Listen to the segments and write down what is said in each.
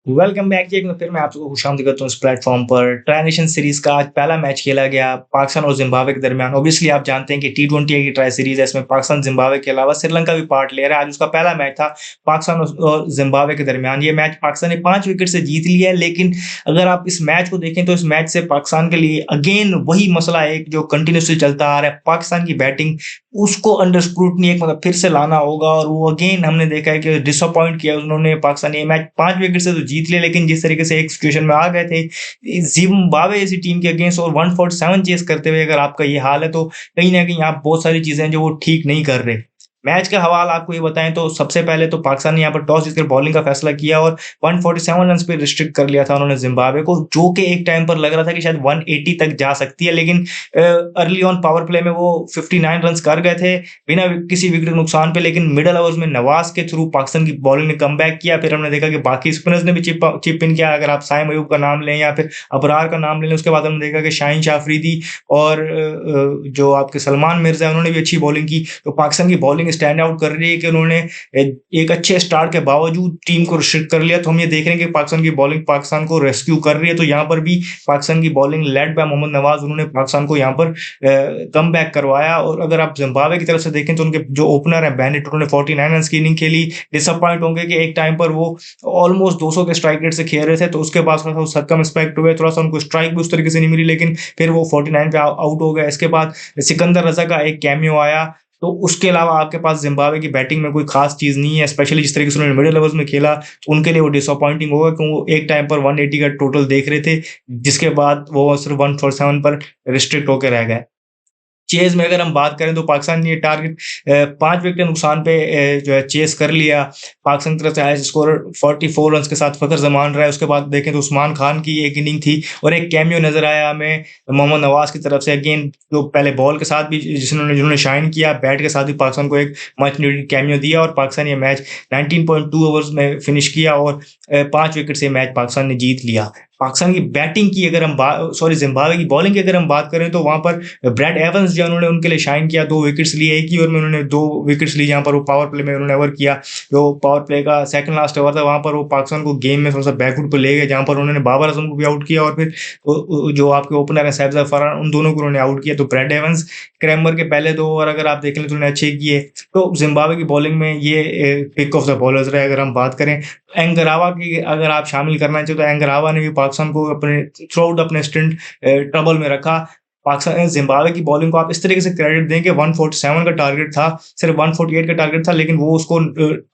Welcome back जी, एक बार फिर मैं आप सबको खुशामदीद करता हूँ इस प्लेटफ़ॉर्म पर। ट्राई सीरीज़ का आज पहला मैच खेला गया पाकिस्तान और ज़िम्बाब्वे के दरमियान। ऑब्वियसली आप जानते हैं कि टी20 की ट्राई सीरीज़ है, इसमें पाकिस्तान, ज़िम्बाब्वे के अलावा श्रीलंका भी पार्ट ले रहा है। आज उसका पहला मैच था पाकिस्तान और ज़िम्बाब्वे के दरमियान। ये मैच पाकिस्तान ने 5 विकेट से जीत लिया है, लेकिन अगर आप इस मैच को देखें तो इस मैच से पाकिस्तान के लिए अगेन वही मसला है जो कंटिन्यूअसली चलता आ रहा है। पाकिस्तान की बैटिंग उसको अंडर स्क्रूटनी एक मतलब फिर से लाना होगा और वो अगेन हमने देखा है कि डिसअपॉइंट किया उन्होंने। पाकिस्तान ये मैच 5 विकेट से तो जीत लिया, लेकिन जिस तरीके से एक सिचुएशन में आ गए थे जिम्बाब्वे जैसी टीम के अगेंस्ट और 147 चेस करते हुए अगर आपका ये हाल है, तो कहीं न कहीं आप बहुत सारी चीज़ें हैं जो वो ठीक नहीं कर रहे। मैच का हवाला आपको ये बताएँ तो सबसे पहले तो पाकिस्तान ने यहाँ पर टॉस जीतकर बॉलिंग का फैसला किया और 147 रन्स पे रिस्ट्रिक्ट कर लिया था उन्होंने जिम्बाब्वे को, जो कि एक टाइम पर लग रहा था कि शायद 180 तक जा सकती है, लेकिन अर्ली ऑन पावर प्ले में वो 59 रन्स कर गए थे बिना किसी विकेट के नुकसान पे। लेकिन मिडल ओवर्स में नवाज के थ्रू पाकिस्तान की बॉलिंग ने कमबैक किया। फिर हमने देखा कि बाकी स्पिनर्स ने भी चिप इन किया। अगर आप साइम अयूब का नाम लें या फिर अबरार का नाम ले लें, उसके बाद हमने देखा कि शाहीन शाह अफरीदी और जो आपके सलमान मिर्जा है उन्होंने भी अच्छी बॉलिंग की। तो पाकिस्तान की बॉलिंग स्टैंड आउट कर रही है कि उन्होंने एक अच्छे स्टार्ट के बावजूद टीम को रिस्ट्रिक्ट कर लिया। तो हम ये देख रहे हैं कि पाकिस्तान की बॉलिंग पाकिस्तान को रेस्क्यू कर रही है। तो यहाँ पर भी पाकिस्तान की bowling led by Mohammad Nawaz, उन्होंने पाकिस्तान को यहाँ पर कमबैक करवाया। और अगर आप जिम्बाब्वे की तरफ से देखें तो उनके जो ओपनर है बेनेट, उन्होंने 49 रन की इनिंग खेली। डिसअपॉइंट होंगे कि एक टाइम पर वो ऑलमोस्ट 200 के स्ट्राइक रेट से खेल रहे थे, तो उसके बाद थोड़ा सा सरकमस्पेक्ट हुए, थोड़ा सा उनको स्ट्राइक भी उस तरीके से नहीं मिली, लेकिन फिर वो 49 पे आउट हो गए। इसके बाद सिकंदर रजा का एक कैमियो आया। तो उसके अलावा आपके पास जिम्बाब्वे की बैटिंग में कोई खास चीज़ नहीं है, स्पेशली जिस तरीके से उन्होंने मिडिल ओवर्स में खेला, उनके लिए वो डिसअपॉइंटिंग होगा क्योंकि वो एक टाइम पर 180 का टोटल देख रहे थे, जिसके बाद वो सिर्फ 147 पर रिस्ट्रिक्ट होके रह गए। चेज़ में अगर हम बात करें तो पाकिस्तान ने ये टारगेट 5 विकेट के नुकसान पे जो है चेज़ कर लिया। पाकिस्तान की तरफ से हाईएस्ट स्कोरर 44 रन्स के साथ फ़खर ज़मान रहा है। उसके बाद देखें तो उस्मान खान की एक इनिंग थी और एक कैमियो नज़र आया हमें मोहम्मद नवाज़ की तरफ से। अगेन जो पहले बॉल के साथ भी जिन्होंने शाइन किया, बैट के साथ भी पाकिस्तान को एक मच नीडेड कैमियो दिया और पाकिस्तान ये मैच 19.2 ओवर्स में फिनिश किया और 5 विकेट से मैच पाकिस्तान ने जीत लिया। पाकिस्तान की बैटिंग की अगर हम ज़िम्बाब्वे की बॉलिंग की अगर हम बात करें तो वहाँ पर ब्रैड एवंस जो उन्होंने उनके लिए शाइन किया, 2 विकेट्स लिए। एक ही ओवर में उन्होंने 2 विकेट्स ली, जहाँ पर वो पावर प्ले में उन्होंने ओवर किया। जो पावर प्ले का सेकंड लास्ट ओवर था, वहाँ पर वो पाकिस्तान को गेम में थोड़ा-सा बैकफुट पे ले गए, जहाँ पर उन्होंने बाबर आज़म को भी आउट किया और फिर जो आपके ओपनर हैं साहिबजादा फरहान, उन दोनों को उन्होंने आउट किया। तो ब्रैड एवंस, क्रैमर के पहले 2 ओवर अगर आप देख लें तो उन्होंने अच्छे किए। तो ज़िम्बाब्वे की बॉलिंग में ये पिक ऑफ द बॉलर्स रहे। अगर हम बात करें एंगरावा की, अगर आप शामिल करना चाहें तो एंगरावा ने भी पाकिस्तान को अपने थ्रू आउट अपने स्टिंट ट्रबल में रखा। पाकिस्तान ज़िम्बाब्वे की बॉलिंग को आप इस तरीके से क्रेडिट दें कि 147 का टारगेट था, सिर्फ 148 का टारगेट था, लेकिन वो उसको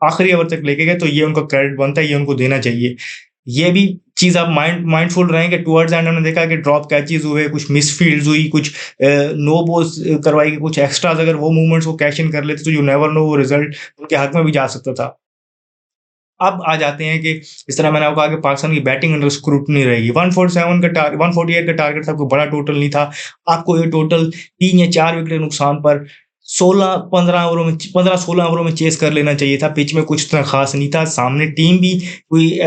आखिरी ओवर तक लेके गए, तो ये उनका क्रेडिट बनता है, ये उनको देना चाहिए। ये भी चीज़ आप माइंडफुल रहें कि टुवर्ड्स एंड हमने देखा कि ड्रॉप कैचेज़ हुए, कुछ मिस फील्ड्स हुई, कुछ नो बॉल्स करवाई गई, कुछ एक्स्ट्राज़ अगर वो मूवमेंट्स वो कैच इन कर लेते तो यू नेवर नो, वो रिज़ल्ट उनके हक में भी जा सकता था। अब आ जाते हैं कि इस तरह मैंने आपको कहा कि पाकिस्तान की बैटिंग अंडर स्क्रूटनी रहेगी। 147 का 148 का टारगेट था, कोई बड़ा टोटल नहीं था। आपको ये टोटल 3 या 4 विकेट के नुकसान पर 16-15 ओवरों में 15-16 ओवरों में चेज़ कर लेना चाहिए था। पिच में कुछ इतना ख़ास नहीं था। सामने टीम भी कोई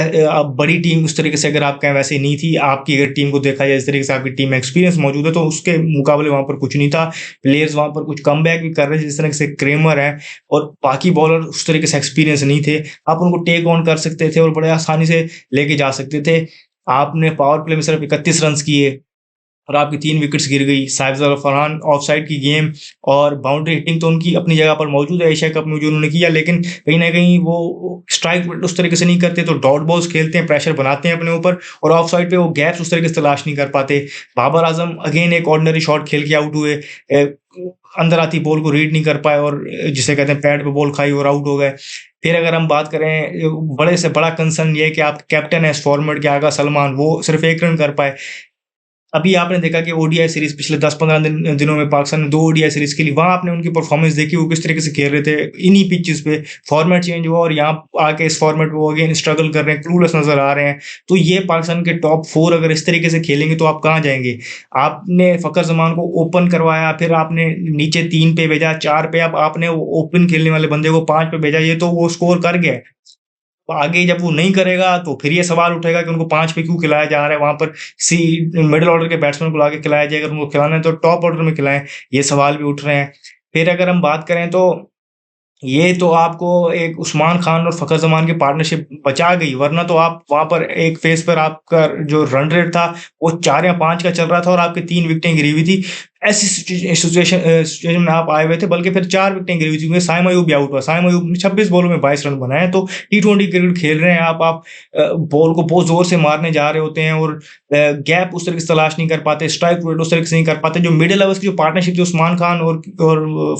बड़ी टीम उस तरीके से अगर आप कहें वैसे नहीं थी। आपकी अगर टीम को देखा जाए इस तरीके से आपकी टीम में एक्सपीरियंस मौजूद है, तो उसके मुकाबले वहाँ पर कुछ नहीं था। प्लेयर्स वहाँ पर कुछ कमबैक भी कर रहे थे, जिस तरह से क्रेमर है और बाकी बॉलर उस तरीके से एक्सपीरियंस नहीं थे। आप उनको टेक ऑन कर सकते थे और बड़े आसानी से लेके जा सकते थे। आपने पावर प्ले में सिर्फ 31 रन्स किए और आपकी 3 विकेट्स गिर गई। साहिबजादा फरहान ऑफसाइड की गेम और बाउंड्री हिटिंग तो उनकी अपनी जगह पर मौजूद है एशिया कप में जो उन्होंने किया, लेकिन कहीं न कहीं वो स्ट्राइक उस तरीके से नहीं करते, तो डॉट बॉल्स खेलते हैं, प्रेशर बनाते हैं अपने ऊपर और ऑफसाइड पे वो गैप्स उस तरीके से तलाश नहीं कर पाते। बाबर आज़म अगेन एक ऑर्डिनरी शॉट खेल के आउट हुए। अंदर आती बॉल को रीड नहीं कर पाए और जिसे कहते हैं पैड पे बॉल खाई और आउट हो गए। फिर अगर हम बात करें बड़े से बड़ा कंसर्न ये है कि आप कैप्टन है इस फॉर्मेट के आगा सलमान, वो सिर्फ 1 रन कर पाए। अभी आपने देखा कि ओडीआई सीरीज़ पिछले 10-15 दिनों में पाकिस्तान ने 2 ओडीआई सीरीज़ खेली, वहाँ आपने उनकी परफ़ॉर्मेंस देखी, वो किस तरीके से खेल रहे थे। इन्हीं पिचेज़ पे फॉर्मेट चेंज हुआ और यहाँ आके इस फॉर्मेट में वो अगेन स्ट्रगल कर रहे हैं, क्लूलेस नज़र आ रहे हैं। तो ये पाकिस्तान के टॉप 4 अगर इस तरीके से खेलेंगे तो आप कहाँ जाएँगे? आपने फ़खर ज़मान को ओपन करवाया, फिर आपने नीचे 3 पे भेजा, 4 पे, अब आपने वो ओपन खेलने वाले बंदे को 5 पे भेजा, ये तो वो स्कोर कर गया है। तो आगे जब वो नहीं करेगा तो फिर ये सवाल उठेगा कि उनको 5 पे क्यों खिलाया जा रहा है? वहाँ पर सी मिडल ऑर्डर के बैट्समैन को लाके खिलाया जाए, अगर उनको खिलाना है तो टॉप ऑर्डर में खिलाएँ, ये सवाल भी उठ रहे हैं। फिर अगर हम बात करें तो ये तो आपको एक उस्मान खान और फ़खर ज़मान की पार्टनरशिप बचा गई, वरना तो आप वहाँ पर एक फ़ेज़ पर आपका जो रन रेट था, वो 4 या 5 का चल रहा था और आपकी 3 विकेटें गिरी हुई थी। ऐसी सिचुएशन में आप आए हुए थे, बल्कि फिर 4 विकेटें गिरी हुई थी क्योंकि साइम अयूब भी आउट हुआ। साइम अयूब ने 26 बॉलों में 22 रन बनाए हैं, तो टी-20 क्रिकेट खेल रहे हैं आप बॉल को बहुत ज़ोर से मारने जा रहे होते हैं और गैप उस तरीके से तलाश नहीं कर पाते, स्ट्राइक रेट उस तरीके से नहीं कर पाते। जो मिडल ओवर्स की जो पार्टनरशिप थी उस्मान खान और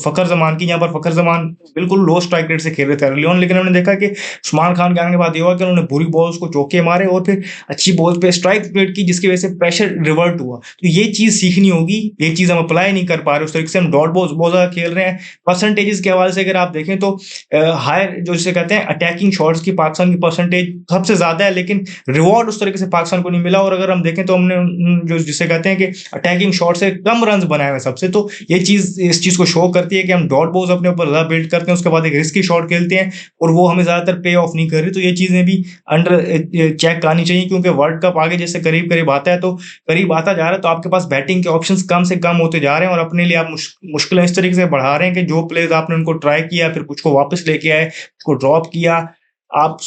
फ़खर ज़मान की, यहाँ पर फ़खर ज़मान बिल्कुल लो स्ट्राइक रेट से खेल रहे थे अर्ली ऑन, लेकिन हमने देखा कि उस्मान खान के आने के बाद ये हुआ कि उन्होंने बुरी बॉल्स को चौके मारे और फिर अच्छी बॉल पे स्ट्राइक रेट की, जिसकी वजह से प्रेशर रिवर्ट हुआ। तो ये चीज़ सीखनी होगी, ये चीज़ हम अप्लाई नहीं कर पा रहे, उस तरीके से हम डॉट बॉल्स बहुत ज़्यादा खेल रहे हैं। परसेंटेजेस के हवाले से अगर आप देखें तो हायर जो जिसे कहते हैं अटैकिंग शॉट्स की पाकिस्तान की परसेंटेज सबसे ज़्यादा है, लेकिन रिवॉर्ड उस तरीके से पाकिस्तान को नहीं मिला। और अगर हम देखें तो हमने जो जिसे कहते हैं कि अटैकिंग शॉट से कम रन्स बनाए हुए हैं सबसे, तो ये चीज़ इस चीज़ को शो करती है कि हम डॉट बॉल्स अपने ऊपर ज़्यादा बिल्ड करते हैं, उसके बाद एक रिस्की शॉट खेलते हैं और वो हमें ज़्यादातर पे ऑफ नहीं कर रही। तो ये चीज़ें भी अंडर चेक आनी चाहिए, क्योंकि वर्ल्ड कप आगे जैसे करीब-करीब आता है, तो करीब आता जा रहा है, तो आपके पास बैटिंग के ऑप्शंस कम से कम होते जा रहे हैं और अपने लिए आप मुश्किलें इस तरीके से बढ़ा रहे हैं कि जो प्लेयर्स आपने उनको ट्राई किया, फिर कुछ को वापस लेके आए, उसको ड्रॉप किया। आप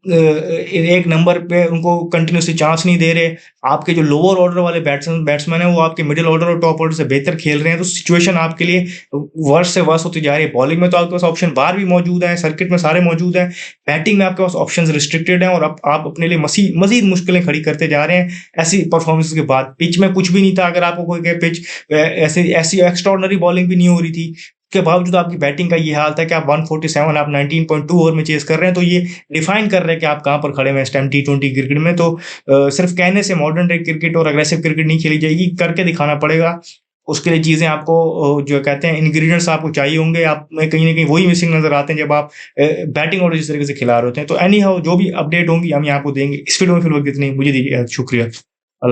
एक नंबर पे उनको कंटिन्यूअसली चांस नहीं दे रहे। आपके जो लोअर ऑर्डर वाले बैट्समैन हैं, वो आपके मिडल ऑर्डर और टॉप ऑर्डर से बेहतर खेल रहे हैं, तो सिचुएशन आपके लिए वर्स्ट से वर्स्ट होती जा रही है। बॉलिंग में तो आपके पास ऑप्शन बाहर भी मौजूद हैं, सर्किट में सारे मौजूद हैं। बैटिंग में आपके पास ऑप्शंस रिस्ट्रिक्टेड हैं और आप अपने लिए मज़ीद मुश्किलें खड़ी करते जा रहे हैं, ऐसी परफॉर्मेंस के बाद। पिच में कुछ भी नहीं था, अगर आपको कोई कहे पिच ऐसी एक्स्ट्राऑर्डिनरी बॉलिंग भी नहीं हो रही थी। के बावजूद आपकी बैटिंग का ये हाल था कि आप 147 आप 19.2 ओवर में चेस कर रहे हैं, तो ये डिफाइन कर रहे हैं कि आप कहाँ पर खड़े हुए हैं इस टाइम टी20 क्रिकेट में। तो सिर्फ कहने से मॉडर्न डे क्रिकेट और अग्रेसिव क्रिकेट नहीं खेली जाएगी, करके दिखाना पड़ेगा। उसके लिए चीज़ें आपको जो कहते हैं इंग्रीडिएंट्स आपको चाहिए होंगे, आप में कहीं न कहीं वही मिसिंग नज़र आते हैं जब आप बैटिंग ऑर्डर जिस तरीके से खिला रहे होते हैं। तो एनी हाउ जो भी अपडेट होंगी हम यहाँ आपको देंगे। इस वीडियो में फिलहाल इतना ही, मुझे दीजिए शुक्रिया।